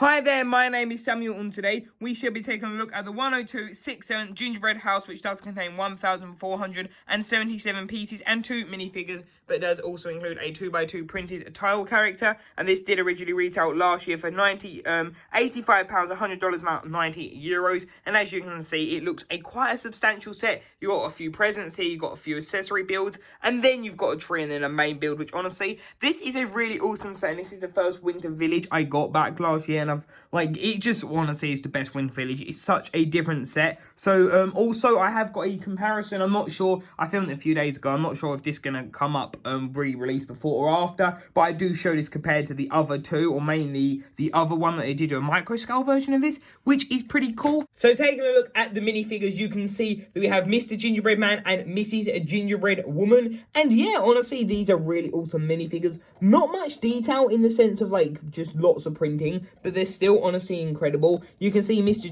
Hi there, my name is Samuel, and today we shall be taking a look at the 10267 Gingerbread House, which does contain 1,477 pieces and 2 minifigures, but does also include a 2x2 printed tile character, and this did originally retail last year for £85, $100 amount, €90, and as you can see, it looks quite a substantial set. You got a few presents here, you got a few accessory builds, and then you've got a tree and then a main build, which honestly, this is a really awesome set, and this is the first winter village I got back last year, and I've it just honestly is the best winter village. It's such a different set. So also I have got a comparison. I'm not sure, I filmed it a few days ago. I'm not sure if this is gonna come up re-released before or after, but I do show this compared to the other two, or mainly the other one that they did a micro scale version of this, which is pretty cool. So taking a look at the minifigures, you can see that we have Mr. Gingerbread Man and Mrs. Gingerbread Woman, and yeah, honestly, these are really awesome minifigures. Not much detail in the sense of just lots of printing, but they're still honestly incredible. You can see Mr.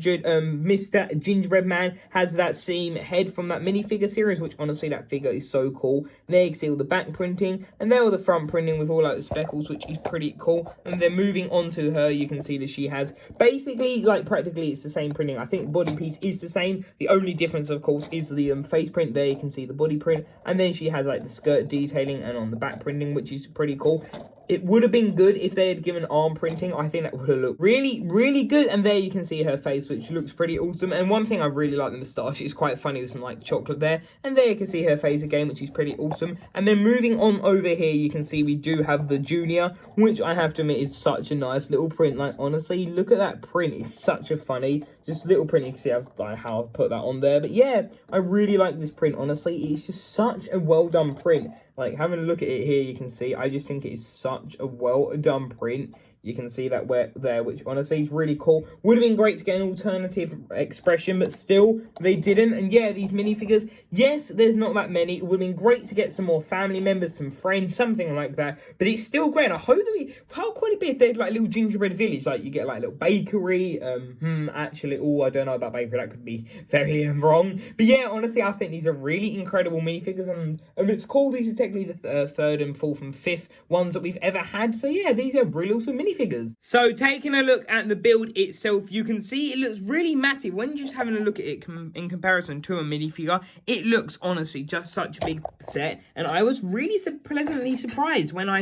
Gingerbread Man has that same head from that minifigure series, which honestly that figure is so cool. And there you can see all the back printing, and there all the front printing with all the speckles, which is pretty cool. And then moving on to her, you can see that she has basically practically it's the same printing. I think the body piece is the same. The only difference, of course, is the face print. There you can see the body print, and then she has the skirt detailing and on the back printing, which is pretty cool. It would have been good if they had given arm printing. I think that would have looked really, really good. And there you can see her face, which looks pretty awesome. And one thing I really like, the moustache. It's quite funny with some chocolate there. And there you can see her face again, which is pretty awesome. And then moving on over here, you can see we do have the Junior, which I have to admit is such a nice little print. Honestly, look at that print. It's such a funny, just little print. You can see how I put that on there. But yeah, I really like this print. Honestly, it's just such a well done print. Having a look at it here, you can see, I just think it is such a well-done print. You can see that there, which honestly is really cool. Would have been great to get an alternative expression, but still, they didn't. And yeah, these minifigures, yes, there's not that many. It would have been great to get some more family members, some friends, something like that. But it's still great. And I hope that how could it be if they had a little gingerbread village? You get a little bakery. Actually, I don't know about bakery. That could be very wrong. But yeah, honestly, I think these are really incredible minifigures. And it's cool. These are technically the third and fourth and fifth ones that we've ever had. So yeah, these are really awesome minifigures. So taking a look at the build itself, you can see it looks really massive. When just having a look at it in comparison to a minifigure, it looks honestly just such a big set. And I was really pleasantly surprised when I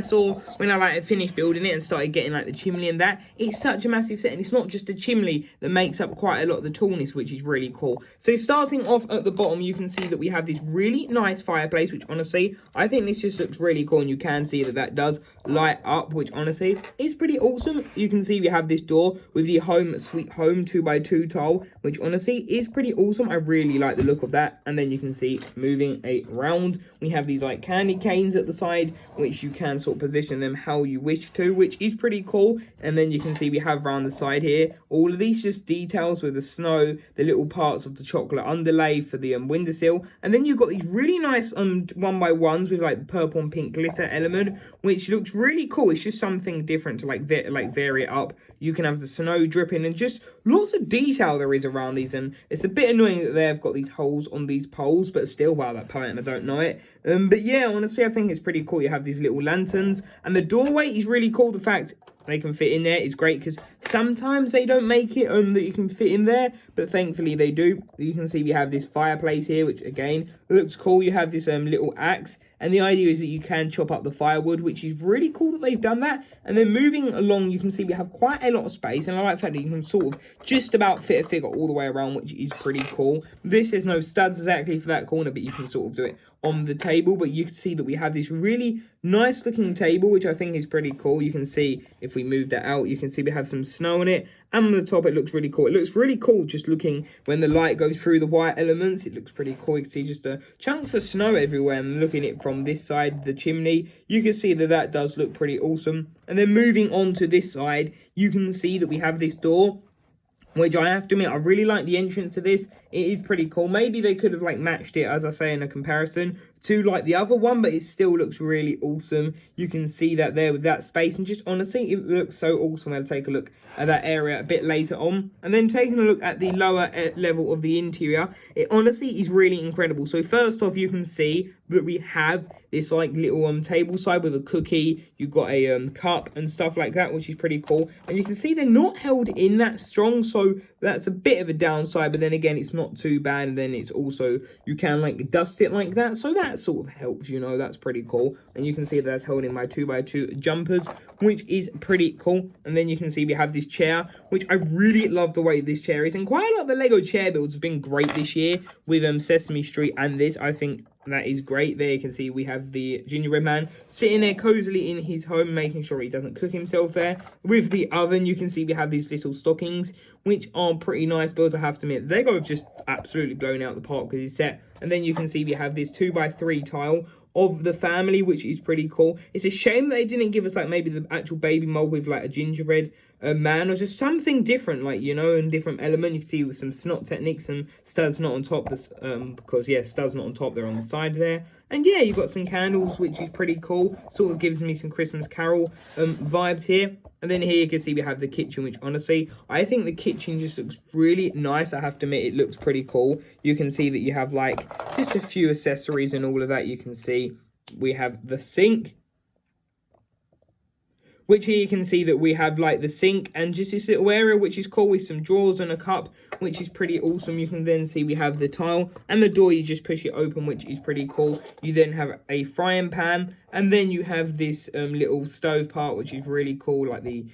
finished building it and started getting the chimney and that. It's such a massive set, and it's not just a chimney that makes up quite a lot of the tallness, which is really cool. So starting off at the bottom, you can see that we have this really nice fireplace, which honestly, I think this just looks really cool, and you can see that does light up, which honestly is pretty awesome. You can see we have this door with the home sweet home 2x2 tile, which honestly is pretty awesome. I really like the look of that. And then you can see moving around, we have these candy canes at the side, which you can sort of position them how you wish to, which is pretty cool. And then you can see we have around the side here all of these just details with the snow, the little parts of the chocolate underlay for the windowsill, and then you've got these really nice 1x1s with purple and pink glitter element, which looks really cool. It's just something different to vary it up. You can have the snow dripping, and just lots of detail there is around these. And it's a bit annoying that they've got these holes on these poles, but still, wow, that pattern, I don't know it. But yeah, honestly, I think it's pretty cool. You have these little lanterns, and the doorway is really cool. The fact they can fit in there is great, because sometimes they don't make it that you can fit in there, but thankfully they do. You can see we have this fireplace here, which again looks cool. You have this little axe, and the idea is that you can chop up the firewood, which is really cool that they've done that. And then moving along, you can see we have quite a lot of space, and I like the fact that you can sort of just about fit a figure all the way around, which is pretty cool. This is no studs exactly for that corner, but you can sort of do it on the table. But you can see that we have this really nice looking table, which I think is pretty cool. You can see if we move that out, you can see we have some snow on it, and on the top it looks really cool. It looks really cool just looking when the light goes through the white elements. It looks pretty cool. You can see just chunks of snow everywhere, and looking at it from this side, the chimney, you can see that does look pretty awesome. And then moving on to this side, you can see that we have this door, which I have to admit, I really like the entrance to this. it is pretty cool. Maybe they could have like matched it, as I say, in a comparison to like the other one, but it still looks really awesome. You can see that there with that space, and just honestly, it looks so awesome. I'll take a look at that area a bit later on, and then taking a look at the lower level of the interior, it honestly is really incredible. So first off, you can see that we have this like little table side with a cookie. You've got a cup and stuff like that, which is pretty cool. And you can see they're not held in that strong, so that's a bit of a downside, but then again, it's not too bad. And then it's also, you can like dust it like that, so that sort of helps, you know. That's pretty cool. And you can see that's holding my 2x2 jumpers, which is pretty cool. And then you can see we have this chair, which I really love the way this chair is, and quite a lot of the Lego chair builds have been great this year with Sesame Street, and this, I think that is great. There you can see we have the gingerbread man sitting there cozily in his home, making sure he doesn't cook himself there. With the oven, you can see we have these little stockings, which are pretty nice builds, I have to admit. Lego have just absolutely blown out the park with this set. And then you can see we have this 2x3 tile of the family, which is pretty cool. It's a shame that they didn't give us like maybe the actual baby mold with like a gingerbread man, or just something different, like, you know, and different element. You can see with some snot techniques and studs not on top, because yeah, studs not on top, they're on the side there. And yeah, you've got some candles, which is pretty cool. Sort of gives me some Christmas Carol vibes here. And then here you can see we have the kitchen, which honestly, I think the kitchen just looks really nice. I have to admit, it looks pretty cool. You can see that you have like just a few accessories and all of that. You can see we have the sink, which here you can see that we have like the sink and just this little area, which is cool, with some drawers and a cup, which is pretty awesome. You can then see we have the tile and the door, you just push it open, which is pretty cool. You then have a frying pan, and then you have this little stove part, which is really cool, like the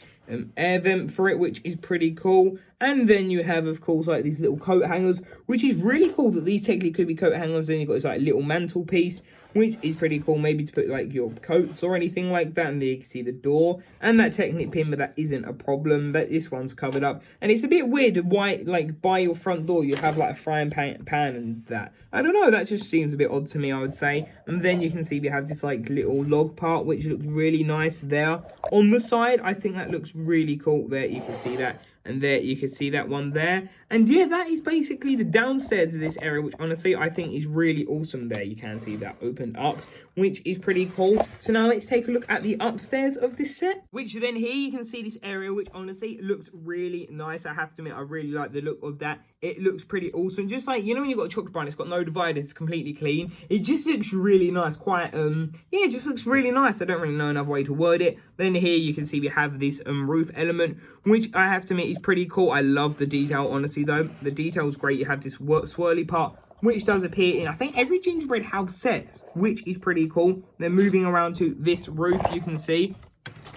air vent for it, which is pretty cool. And then you have, of course, like these little coat hangers, which is really cool that these technically could be coat hangers. Then you've got this like little mantelpiece, which is pretty cool, maybe to put like your coats or anything like that. And there you can see the door and that Technic pin, but that isn't a problem, but this one's covered up. And it's a bit weird why, like, by your front door you have like a frying pan and that, I don't know, that just seems a bit odd to me, I would say. And then you can see we have this like little log part, which looks really nice there on the side. I think that looks really cool. There you can see that, and there you can see that one there. And yeah, that is basically the downstairs of this area, which honestly I think is really awesome. There you can see that opened up, which is pretty cool. So now let's take a look at the upstairs of this set, which then here you can see this area, which honestly looks really nice. I have to admit, I really like the look of that. It looks pretty awesome. Just like, you know, when you've got a chocolate bar and it's got no dividers, it's completely clean. It just looks really nice. Quite, yeah, it just looks really nice. I don't really know another way to word it. Then here you can see we have this roof element, which I have to admit is pretty cool. I love the detail, honestly, though. The detail is great. You have this swirly part, which does appear in, I think, every Gingerbread House set, which is pretty cool. Then moving around to this roof, you can see,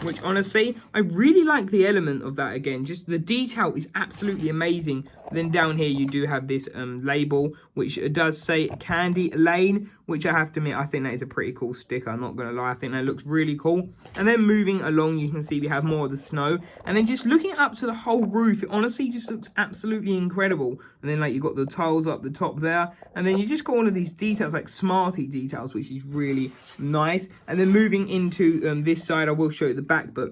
which honestly, I really like the element of that again. Just the detail is absolutely amazing. Then down here, you do have this label, which does say Candy Lane, which I have to admit, I think that is a pretty cool sticker. I'm not going to lie. I think that looks really cool. And then moving along, you can see we have more of the snow. And then just looking up to the whole roof, it honestly just looks absolutely incredible. And then like you've got the tiles up the top there. And then you just got all of these details, like Smarty details, which is really nice. And then moving into this side, I will show you the back, but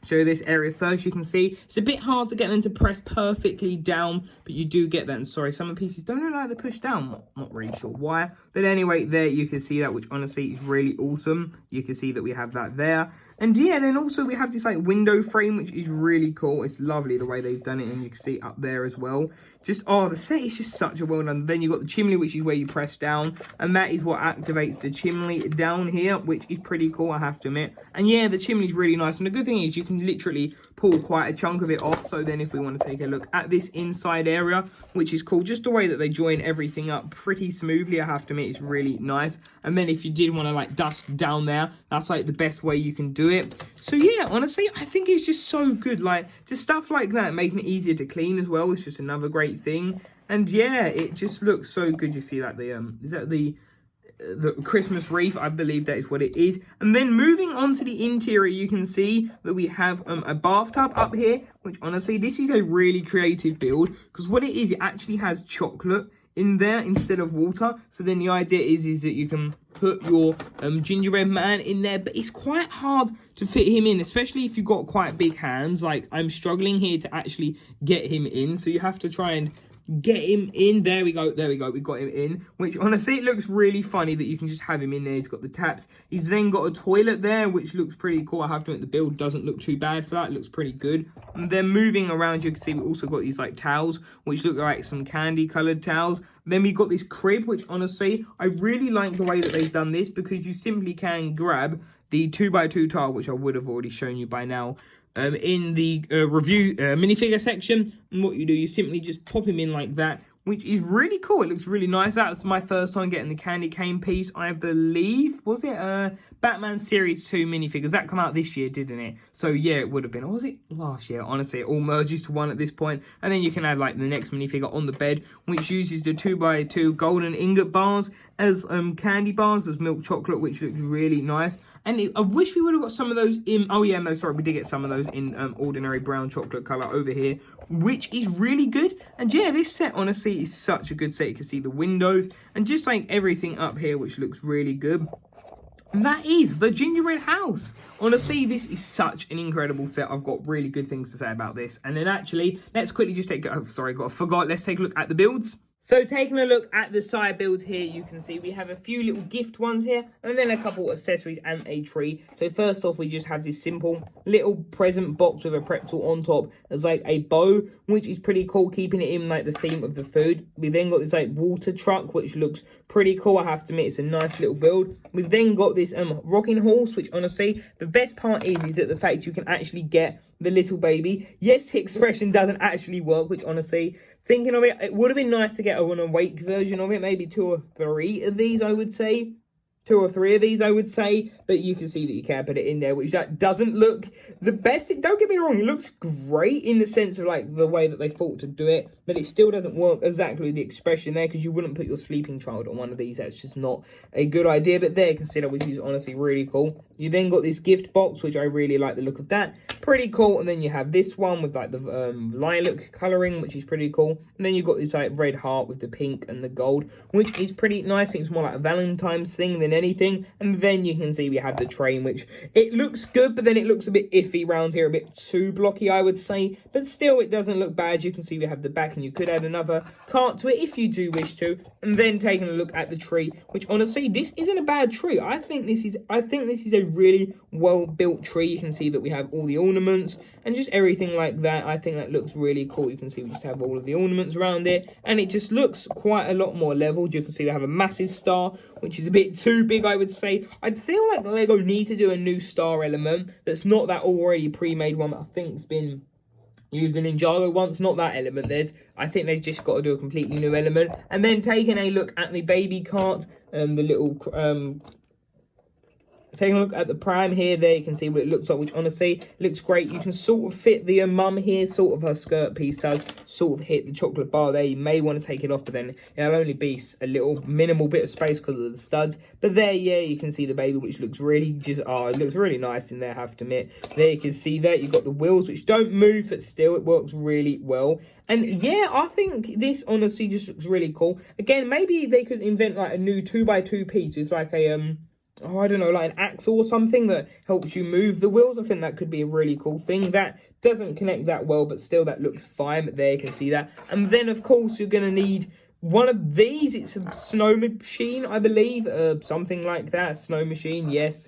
show this area first. You can see it's a bit hard to get them to press perfectly down, but you do get that. And sorry, some of the pieces don't look like they push down. Not really sure why, but anyway, there you can see that, which honestly is really awesome. You can see that we have that there. And yeah, then also we have this like window frame, which is really cool. It's lovely the way they've done it, and you can see it up there as well. Just, oh, the set is just such a well done. Then you've got the chimney, which is where you press down, and that is what activates the chimney down here, which is pretty cool, I have to admit. And yeah, the chimney's really nice, and the good thing is you can literally pull quite a chunk of it off. So then if we want to take a look at this inside area, which is cool, just the way that they join everything up pretty smoothly, I have to admit, it's really nice. And then if you did want to like dust down there, that's like the best way you can do it. So yeah, honestly, I think it's just so good. Like, just stuff like that, making it easier to clean as well, is just another great thing. And yeah, it just looks so good. You see that is that the Christmas wreath? I believe that is what it is. And then moving on to the interior, you can see that we have a bathtub up here, which honestly, this is a really creative build, because what it is, it actually has chocolate in there instead of water. So then the idea is that you can put your gingerbread man in there, but it's quite hard to fit him in, especially if you've got quite big hands. Like, I'm struggling here to actually get him in, so you have to try and get him in. There we go, we got him in, which honestly it looks really funny that you can just have him in there. He's got the taps, he's then got a toilet there, which looks pretty cool. I have to admit, the build doesn't look too bad for that. It looks pretty good. And then moving around, you can see we also got these like towels, which look like some candy colored towels. Then we got this crib, which honestly I really like the way that they've done this, because you simply can grab the 2x2 tile, which I would have already shown you by now, in the review minifigure section. And what you do, you simply just pop him in like that, which is really cool. It looks really nice. That's my first time getting the candy cane piece, I believe. Was it Batman Series 2 minifigures? That come out this year, didn't it? So yeah, it would have been. Or was it last year? Honestly, it all merges to one at this point. And then you can add like the next minifigure on the bed, which uses the 2x2 golden ingot bars as candy bars, as milk chocolate, which looks really nice. And I wish we would have got some of those in, oh yeah, no, sorry, we did get some of those in ordinary brown chocolate color over here, which is really good. And yeah, this set honestly is such a good set. You can see the windows and just like everything up here, which looks really good. And that is the Gingerbread House. Honestly, this is such an incredible set. I've got really good things to say about this. And then actually, let's quickly just take, oh, sorry, forgot. Let's take a look at the builds. So taking a look at the side builds here, you can see we have a few little gift ones here, and then a couple accessories and a tree. So first off, we just have this simple little present box with a pretzel on top as like a bow, which is pretty cool, keeping it in like the theme of the food. We then got this like water truck, which looks pretty cool. I have to admit, it's a nice little build. We've then got this rocking horse, which honestly, the best part is that the fact you can actually get the little baby. Yes, the expression doesn't actually work, which honestly, thinking of it, it would have been nice to get an awake version of it. Maybe 2 or 3 of these, I would say. 2 or 3 of these, I would say, but you can see that you can put it in there, which that doesn't look the best. Don't get me wrong, it looks great in the sense of like the way that they thought to do it, but it still doesn't work exactly with the expression there, because you wouldn't put your sleeping child on one of these. That's just not a good idea. But there, consider, which is honestly really cool. You then got this gift box, which I really like the look of that, pretty cool. And then you have this one with like the lilac coloring, which is pretty cool. And then you've got this like red heart with the pink and the gold, which is pretty nice. It's more like a Valentine's thing than anything. And then you can see we have the train, which it looks good, but then it looks a bit iffy around here, a bit too blocky, I would say, but still it doesn't look bad. You can see we have the back, and you could add another cart to it if you do wish to. And then taking a look at the tree, which honestly, this isn't a bad tree. I think this is a really well built tree. You can see that we have all the ornaments and just everything like that. I think that looks really cool. You can see we just have all of the ornaments around it, and it just looks quite a lot more leveled. You can see we have a massive star, which is a bit too big, I would say. I feel like Lego need to do a new star element that's not that already pre-made one that I think's been used in Ninjago once. Not that element. I think they've just got to do a completely new element. And then taking a look at the baby cart and the little taking a look at the pram here, there you can see what it looks like, which honestly looks great. You can sort of fit the mum here, sort of her skirt piece does sort of hit the chocolate bar there. You may want to take it off, but then it'll only be a little minimal bit of space because of the studs. But there, yeah, you can see the baby, which looks really just, it looks really nice in there, I have to admit. There you can see that you've got the wheels, which don't move, but still it works really well. And yeah, I think this honestly just looks really cool. Again, maybe they could invent like a new 2x2 piece with like a I don't know, like an axle or something that helps you move the wheels. I think that could be a really cool thing. That doesn't connect that well, but still that looks fine. But there you can see that. And then, of course, you're going to need one of these. It's a snow machine, I believe. Something like that. Snow machine, yes.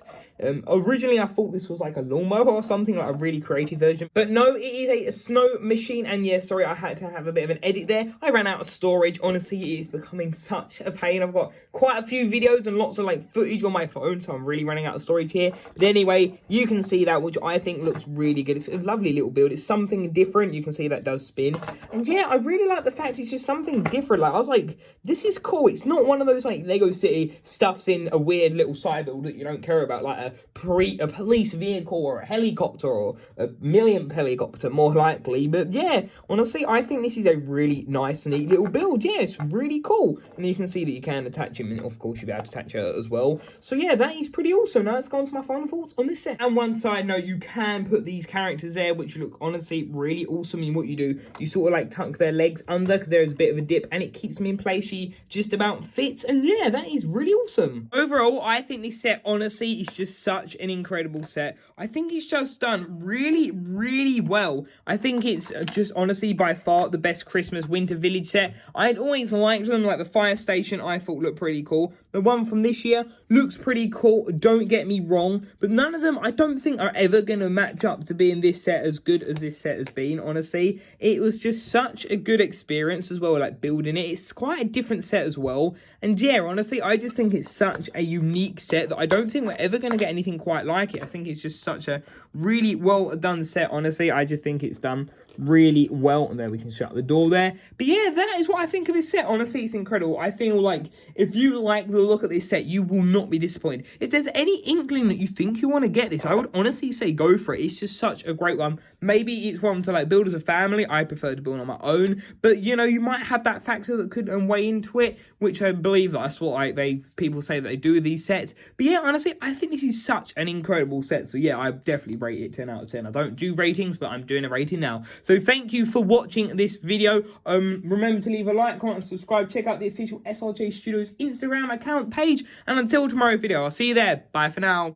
Originally, I thought this was like a lawnmower or something, like a really creative version. But no, it is a snow machine. And yeah, sorry, I had to have a bit of an edit there. I ran out of storage. Honestly, it is becoming such a pain. I've got quite a few videos and lots of like footage on my phone, so I'm really running out of storage here. But anyway, you can see that, which I think looks really good. It's a lovely little build. It's something different. You can see that does spin. And yeah, I really like the fact it's just something different. Like, I was like, this is cool. It's not one of those like Lego City stuffs in a weird little side build that you don't care about, like a police vehicle or a helicopter or a millionth helicopter, more likely. But yeah, honestly, I think this is a really nice, neat little build. Yeah, it's really cool. And you can see that you can attach him, and of course you'll be able to attach her as well. So yeah, that is pretty awesome. Now let's go on to my final thoughts on this set. And one side note, you can put these characters there, which look honestly really awesome. And what you do, you sort of like tuck their legs under because there is a bit of a dip, and it keeps them in place. She just about fits, and yeah, that is really awesome. Overall, I think this set honestly is just just such an incredible set. I think it's just done really, really well. I think it's just honestly by far the best Christmas Winter Village set. I'd always liked them, like the fire station I thought looked pretty cool. The one from this year looks pretty cool, don't get me wrong, but none of them I don't think are ever going to match up to being this set as good as this set has been, honestly. It was just such a good experience as well, like building it. It's quite a different set as well. And yeah, honestly, I just think it's such a unique set that I don't think we're ever going to get anything quite like it. I think it's just such a really well done set, honestly. I just think it's done really well. And there, we can shut the door there. But yeah, that is what I think of this set. Honestly, it's incredible. I feel like if you like the look of this set, you will not be disappointed. If there's any inkling that you think you want to get this, I would honestly say go for it. It's just such a great one. Maybe it's one to like build as a family. I prefer to build on my own, but you know, you might have that factor that could weigh into it, which I believe that's what people say that they do with these sets. But yeah, honestly, I think this is such an incredible set. So yeah, I definitely rate it 10 out of 10. I don't do ratings, but I'm doing a rating now. So thank you for watching this video. Remember to leave a like, comment, and subscribe. Check out the official SRJ Studios Instagram account page. And until tomorrow's video, I'll see you there. Bye for now.